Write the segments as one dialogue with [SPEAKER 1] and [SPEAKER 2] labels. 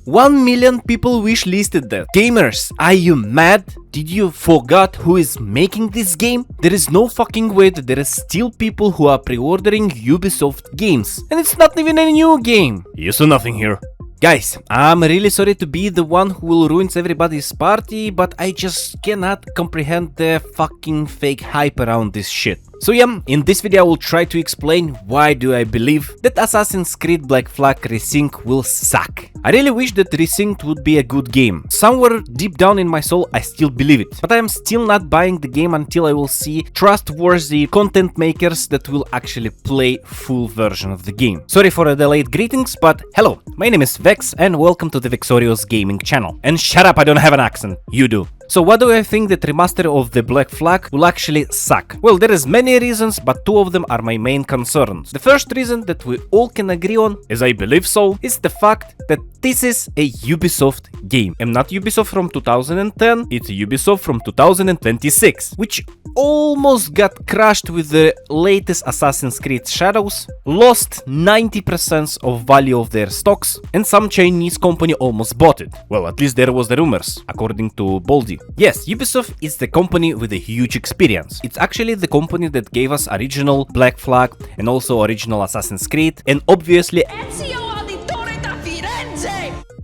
[SPEAKER 1] 1 million people wishlisted that. Gamers, are you mad? Did you forget who is making this game? There is no fucking way that there is still people who are pre-ordering Ubisoft games. And it's not even a new game. You saw nothing here. Guys, I'm really sorry to be the one who will ruin everybody's party, but I just cannot comprehend the fucking fake hype around this shit. So yeah, in this video I will try to explain why do I believe that Assassin's Creed Black Flag Resynced will suck. I really wish that Resynced would be a good game. Somewhere deep down in my soul I still believe it. But I am still not buying the game until I will see trustworthy content makers that will actually play full version of the game. Sorry for the delayed greetings, but hello, my name is Vex and welcome to the Vexorius gaming channel. And shut up, I don't have an accent, you do. So what do I think that remaster of the Black Flag will actually suck? Well, there is many reasons, but two of them are my main concerns. The first reason that we all can agree on, as I believe so, is the fact that this is a Ubisoft game. And not Ubisoft from 2010, it's Ubisoft from 2026, which almost got crushed with the latest Assassin's Creed Shadows, lost 90% of value of their stocks, and some Chinese company almost bought it. Well, at least there was the rumors, according to Baldi. Yes, Ubisoft is the company with a huge experience. It's actually the company that gave us original Black Flag and also original Assassin's Creed, and obviously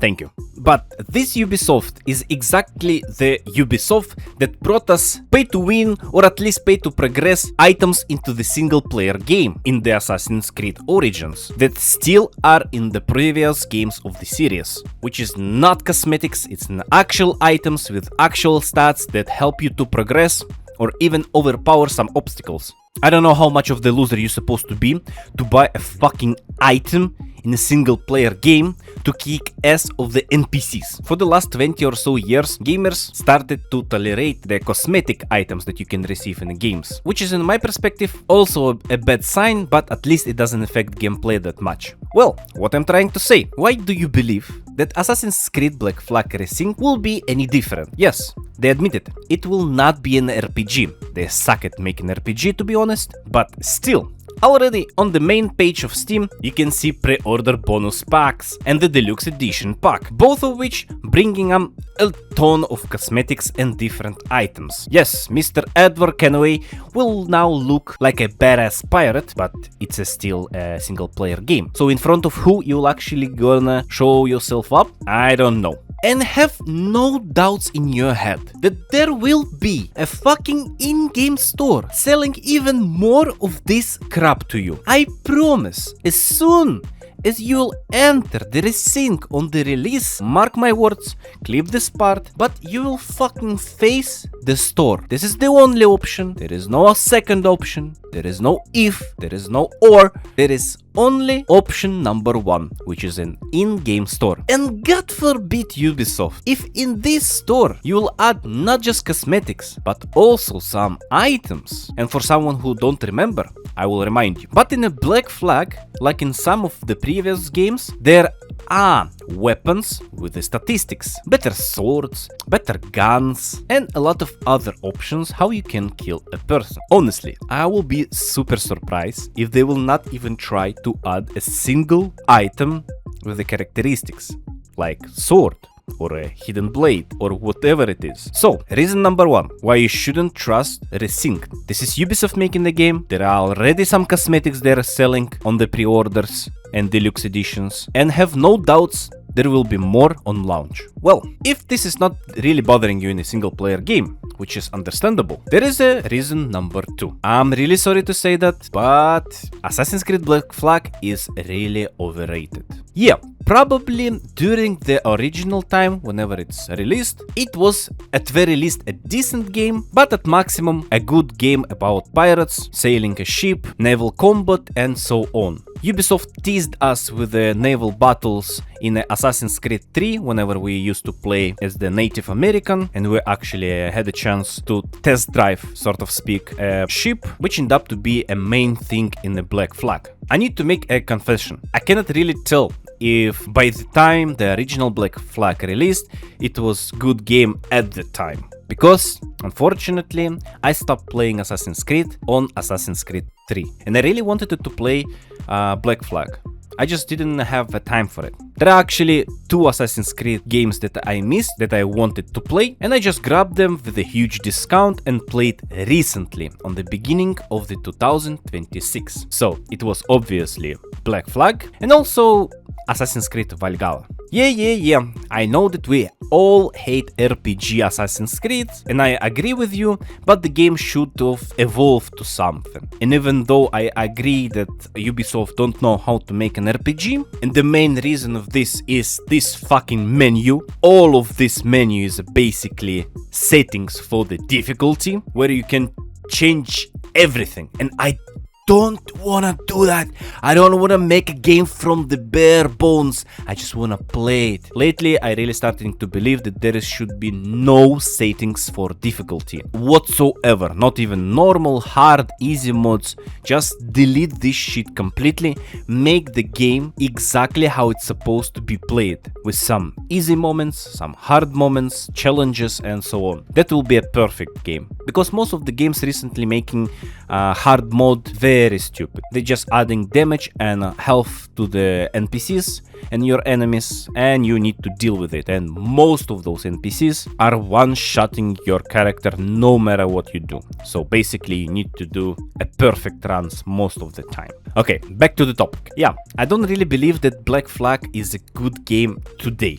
[SPEAKER 1] thank you. But this Ubisoft is exactly the Ubisoft that brought us pay to win or at least pay to progress items into the single player game in the Assassin's Creed Origins that still are in the previous games of the series, which is not cosmetics, it's actual items with actual stats that help you to progress or even overpower some obstacles. I don't know how much of the loser you're supposed to be to buy a fucking item in a single player game to kick ass of the NPCs. For the last 20 or so years, gamers started to tolerate the cosmetic items that you can receive in the games, which is in my perspective also a bad sign, but at least it doesn't affect gameplay that much. Well, what I'm trying to say, why do you believe that Assassin's Creed Black Flag Resynced will be any different? Yes, they admitted it will not be an RPG. They suck at making RPG, to be honest, but still. Already on the main page of Steam, you can see pre-order bonus packs and the deluxe edition pack, both of which bringing a ton of cosmetics and different items. Yes, Mr. Edward Kenway will now look like a badass pirate, but it's still a single player game. So in front of who you'll actually gonna show yourself up? I don't know. And have no doubts in your head that there will be a fucking in-game store selling even more of this crap to you. I promise, as soon as you'll enter the Resynced on the release, mark my words, clip this part, but you will fucking face the store. This is the only option, there is no second option, there is no if, there is no or, there is only option number one, which is an in-game store. And God forbid Ubisoft, if in this store you will add not just cosmetics, but also some items. And for someone who don't remember, I will remind you. But in a Black Flag, like in some of the previous games, there are weapons with the statistics, better swords, better guns, and a lot of other options how you can kill a person. Honestly, I will be super surprised if they will not even try to add a single item with the characteristics, like sword, or a hidden blade, or whatever it is. So, reason number one, why you shouldn't trust Resynced. This is Ubisoft making the game, there are already some cosmetics they're selling on the pre-orders and deluxe editions, and have no doubts there will be more on launch. Well, if this is not really bothering you in a single player game, which is understandable, there is a reason number two. I'm really sorry to say that, but Assassin's Creed Black Flag is really overrated. Yeah, probably during the original time, whenever it's released, it was at very least a decent game, but at maximum a good game about pirates, sailing a ship, naval combat, and so on. Ubisoft teased us with the naval battles in Assassin's Creed 3 whenever we used to play as the Native American, and we actually had a chance to test drive, sort of speak, a ship, which ended up to be a main thing in the Black Flag. I need to make a confession. I cannot really tell if by the time the original Black Flag released, it was good game at the time. Because, unfortunately, I stopped playing Assassin's Creed on Assassin's Creed 3. And I really wanted to play Black Flag. I just didn't have the time for it. There are actually 2 Assassin's Creed games that I missed, that I wanted to play, and I just grabbed them with a huge discount and played recently, on the beginning of the 2026. So, it was obviously Black Flag, and also Assassin's Creed Valhalla. Yeah, I know that we all hate RPG Assassin's Creed, and I agree with you, but the game should have evolved to something. And even though I agree that Ubisoft don't know how to make an RPG, and the main reason of this is this fucking menu, all of this menu is basically settings for the difficulty, where you can change everything, and I don't wanna do that. I don't wanna make a game from the bare bones. I just wanna play it. Lately, I really starting to believe that there should be no settings for difficulty whatsoever. Not even normal, hard, easy modes. Just delete this shit completely. Make the game exactly how it's supposed to be played, with some easy moments, some hard moments, challenges, and so on. That will be a perfect game. Because most of the games recently making hard mode very stupid. They're just adding damage and health to the NPCs and your enemies, and you need to deal with it. And most of those NPCs are one-shotting your character no matter what you do. So basically you need to do a perfect runs most of the time. Okay, back to the topic. Yeah, I don't really believe that Black Flag is a good game today,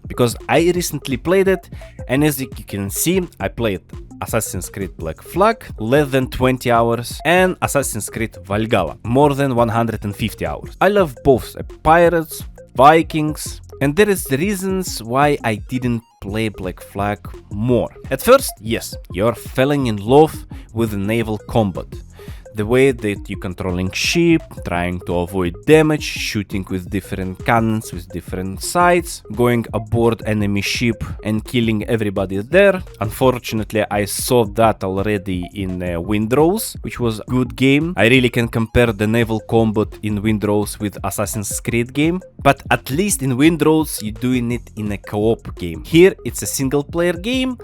[SPEAKER 1] because I recently played it, and as you can see, I played Assassin's Creed Black Flag less than 20 hours and Assassin's Creed Valhalla more than 150 hours. I love both pirates, Vikings, and there is reasons why I didn't play Black Flag more. At first, yes, you're falling in love with the naval combat. The way that you're controlling ship, trying to avoid damage, shooting with different cannons with different sights, going aboard enemy ship and killing everybody there. Unfortunately, I saw that already in Windrose, which was a good game. I really can compare the naval combat in Windrose with Assassin's Creed game, but at least in Windrose you're doing it in a co-op game. Here it's a single player game,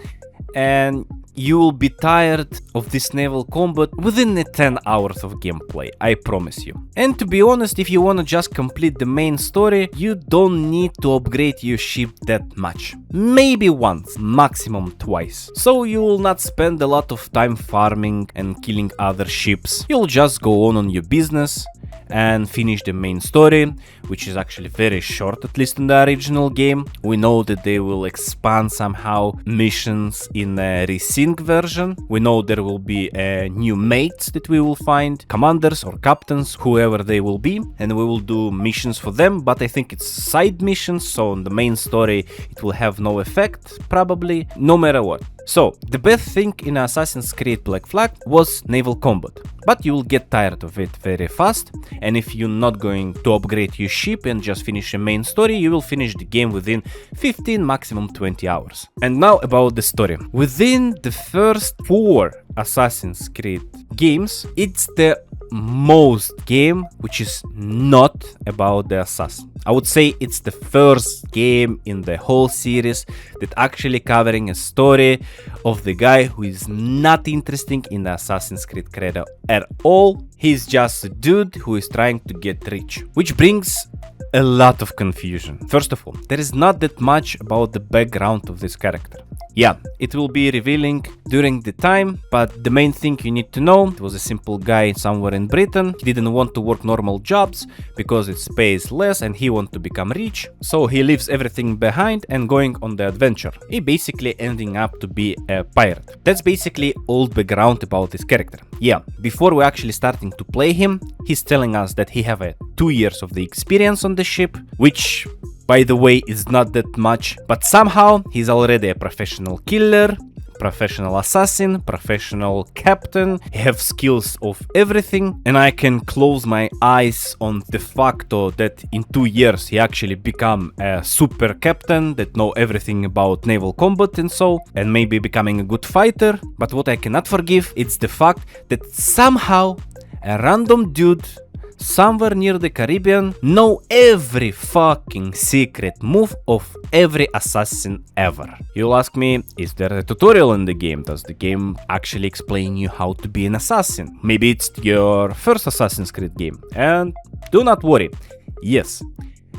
[SPEAKER 1] and you will be tired of this naval combat within the 10 hours of gameplay, I promise you. And to be honest, if you wanna just complete the main story, you don't need to upgrade your ship that much. Maybe once, maximum twice. So you will not spend a lot of time farming and killing other ships. You'll just go on your business and finish the main story, which is actually very short, at least in the original game. We know that they will expand somehow missions in the Resynced version. We know there will be new mates that we will find, commanders or captains, whoever they will be, and we will do missions for them, but I think it's side missions, so on the main story it will have no effect, probably, no matter what. So, the best thing in Assassin's Creed Black Flag was naval combat, but you will get tired of it very fast, and if you're not going to upgrade your ship and just finish a main story, you will finish the game within 15, maximum 20 hours. And now about the story. Within the first 4 Assassin's Creed games, it's the most game which is not about the assassin. I would say it's the first game in the whole series that actually covering a story of the guy who is not interesting in the Assassin's Creed credo at all. He's just a dude who is trying to get rich, which brings a lot of confusion. First of all, there is not that much about the background of this character. Yeah, it will be revealing during the time, but the main thing you need to know, it was a simple guy somewhere in Britain. He didn't want to work normal jobs because it pays less and he wanted to become rich. So he leaves everything behind and going on the adventure. He basically ending up to be a pirate. That's basically all background about this character. Yeah, before we actually starting to play him, he's telling us that he have 2 years of the experience on the ship, which, by the way, is not that much, but somehow he's already a professional killer, professional assassin, professional captain. He have skills of everything, and I can close my eyes on the fact that in 2 years he actually become a super captain that know everything about naval combat and so, and maybe becoming a good fighter. But what I cannot forgive, it's the fact that somehow a random dude somewhere near the Caribbean know every fucking secret move of every assassin ever. You'll ask me, is there a tutorial in the game? Does the game actually explain you how to be an assassin? Maybe it's your first Assassin's Creed game. And do not worry, yes.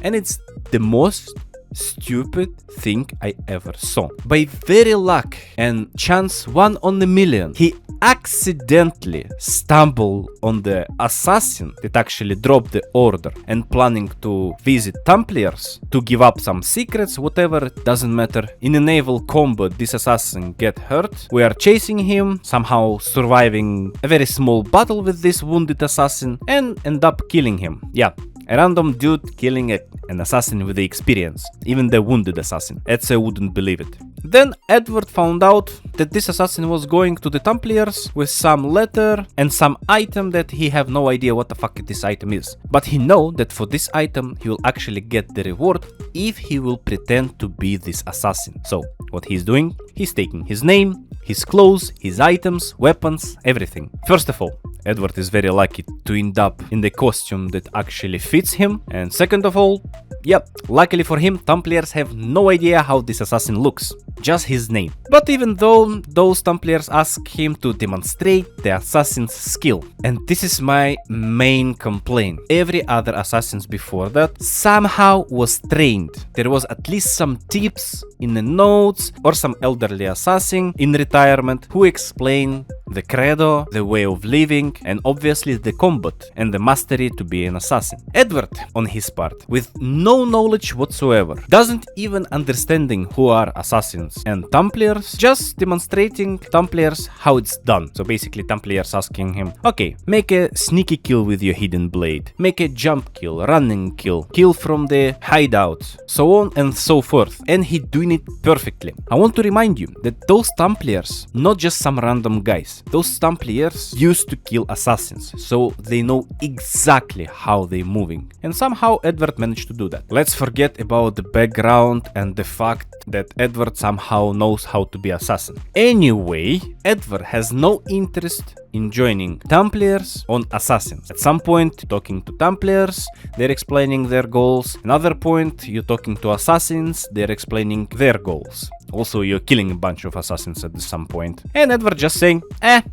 [SPEAKER 1] And it's the most stupid thing I ever saw. By very luck and chance 1 on a million, he accidentally stumbled on the assassin that actually dropped the order and planning to visit Templars to give up some secrets, whatever, it doesn't matter. In a naval combat, this assassin get hurt. We are chasing him, somehow surviving a very small battle with this wounded assassin and end up killing him. Yeah. A random dude killing an assassin with the experience, even the wounded assassin. Ezio wouldn't believe it. Then Edward found out that this assassin was going to the Templars with some letter and some item that he have no idea what the fuck this item is. But he know that for this item he will actually get the reward if he will pretend to be this assassin. So what he's doing, he's taking his name, his clothes, his items, weapons, everything. First of all, Edward is very lucky to end up in the costume that actually fits him. And second of all, yep, luckily for him, Templars have no idea how this assassin looks. Just his name. But even though those Templars ask him to demonstrate the assassin's skill. And this is my main complaint. Every other assassins before that somehow was trained. There was at least some tips in the notes or some elderly assassin in retirement who explain the credo, the way of living, and obviously the combat and the mastery to be an assassin. Edward, on his part, with no knowledge whatsoever, doesn't even understanding who are assassins and Templars, just demonstrating Templars how it's done. So basically Templars asking him, okay, make a sneaky kill with your hidden blade, make a jump kill, running kill, kill from the hideout, so on and so forth. And he doing it perfectly. I want to remind you that those Templars, not just some random guys, those Templars used to kill assassins, so they know exactly how they're moving. And somehow Edward managed to do that. Let's forget about the background and the fact that Edward somehow knows how to be assassin. Anyway, Edward has no interest in joining Templars on assassins. At some point, talking to Templars, they're explaining their goals. Another point, you're talking to assassins, they're explaining their goals. Also, you're killing a bunch of assassins at some point. And Edward just saying,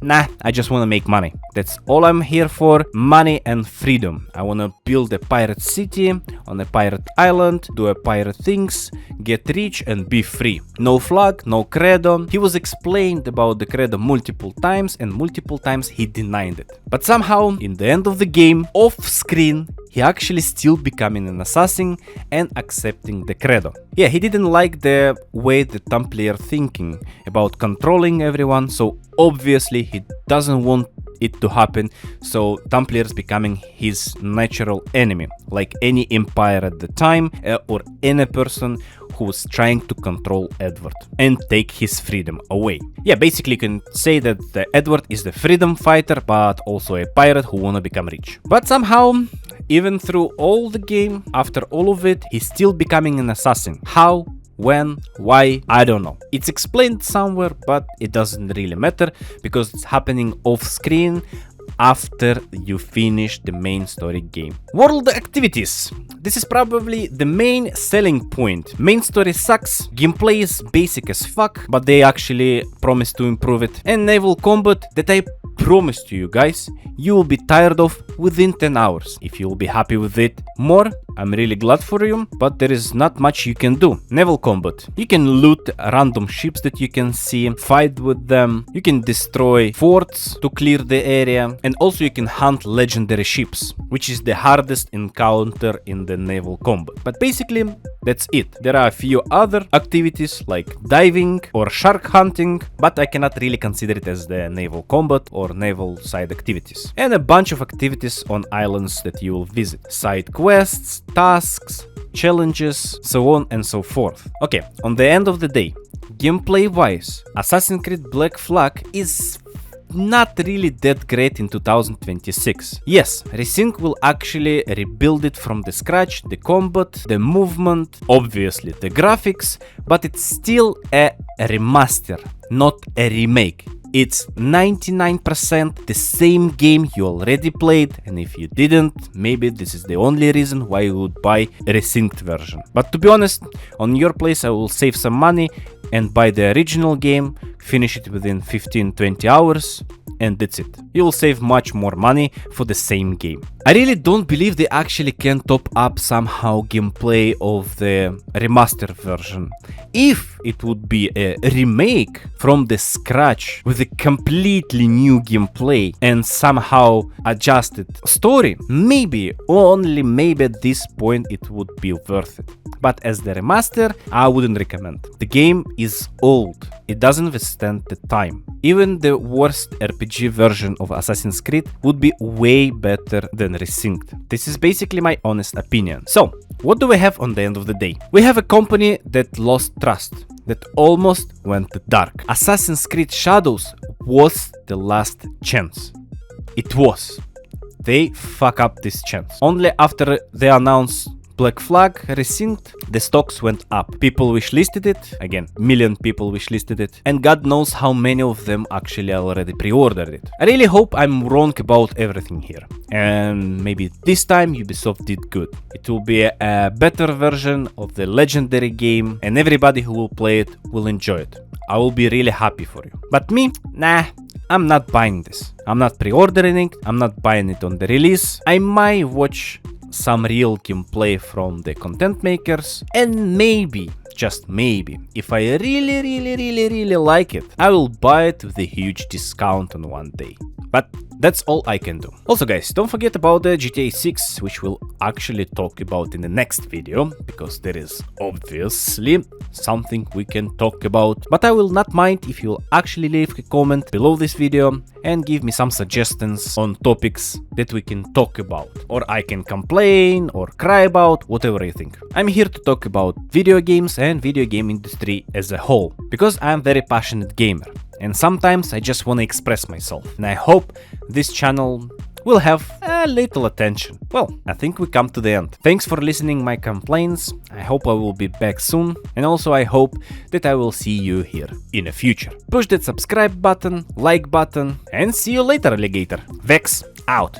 [SPEAKER 1] nah, I just wanna make money. That's all I'm here for, money and freedom. I wanna build a pirate city on a pirate island, do a pirate things, get rich and be free. No flag, no credo. He was explained about the credo multiple times and multiple times he denied it. But somehow, in the end of the game, off screen, he actually still becoming an assassin and accepting the credo. Yeah, he didn't like the way the Templar thinking about controlling everyone, so obviously he doesn't want it to happen, so Templars becoming his natural enemy, like any empire at the time or any person who was trying to control Edward and take his freedom away. Yeah, basically you can say that Edward is the freedom fighter, but also a pirate who wanna become rich. But somehow, even through all the game, after all of it, he's still becoming an assassin. How? When? Why? I don't know. It's explained somewhere, but it doesn't really matter because it's happening off screen after you finish the main story game. World activities. This is probably the main selling point. Main story sucks, gameplay is basic as fuck, but they actually promise to improve it. And naval combat that I promise to you guys, you will be tired of within 10 hours. If you will be happy with it more, I'm really glad for you, but there is not much you can do. Naval combat. You can loot random ships that you can see, fight with them, you can destroy forts to clear the area, and also you can hunt legendary ships, which is the hardest encounter in the naval combat. But basically, that's it. There are a few other activities like diving or shark hunting, but I cannot really consider it as the naval combat or naval side activities. And a bunch of activities on islands that you will visit. Side quests, tasks, challenges, so on and so forth. Okay, on the end of the day, gameplay wise, Assassin's Creed Black Flag is not really that great in 2026. Yes, Resync will actually rebuild it from the scratch, the combat, the movement, obviously the graphics, but it's still a remaster, not a remake. It's 99% the same game you already played, and if you didn't, maybe this is the only reason why you would buy a resynced version. But to be honest, on your place I will save some money and buy the original game, finish it within 15-20 hours, and that's it. you will save much more money for the same game. I really don't believe they actually can top up somehow gameplay of the remaster version. If it would be a remake from the scratch with a completely new gameplay and somehow adjusted story, maybe, only maybe at this point it would be worth it. But as the remaster, I wouldn't recommend. The game is old. It doesn't withstand the time. Even the worst RPG version of Assassin's Creed would be way better than Resynced. This is basically my honest opinion. So, what do we have on the end of the day? We have a company that lost trust, that almost went dark. Assassin's Creed Shadows was the last chance. It was. They fuck up this chance. Only after they announced Black Flag Resynced, the stocks went up. People wishlisted it, again, million people wishlisted it, and God knows how many of them actually already pre-ordered it. I really hope I'm wrong about everything here, and maybe this time Ubisoft did good. It will be a better version of the legendary game, and everybody who will play it will enjoy it. I will be really happy for you. But me, nah. I'm not buying this. I'm not pre-ordering it, I'm not buying it on the release. I might watch some real gameplay from the content makers, and maybe, just maybe, if I really like it, I will buy it with a huge discount on one day. But that's all I can do. Also guys, don't forget about the GTA 6, which we'll actually talk about in the next video, because there is obviously something we can talk about. But I will not mind if you'll actually leave a comment below this video and give me some suggestions on topics that we can talk about, or I can complain or cry about, whatever you think. I'm here to talk about video games and video game industry as a whole, because I'm a very passionate gamer. And sometimes I just want to express myself, and I hope this channel will have a little attention. Well, I think we come to the end. Thanks for listening my complaints. I hope I will be back soon, and also I hope that I will see you here in the future. Push that subscribe button, like button, and see you later, alligator. Vex out.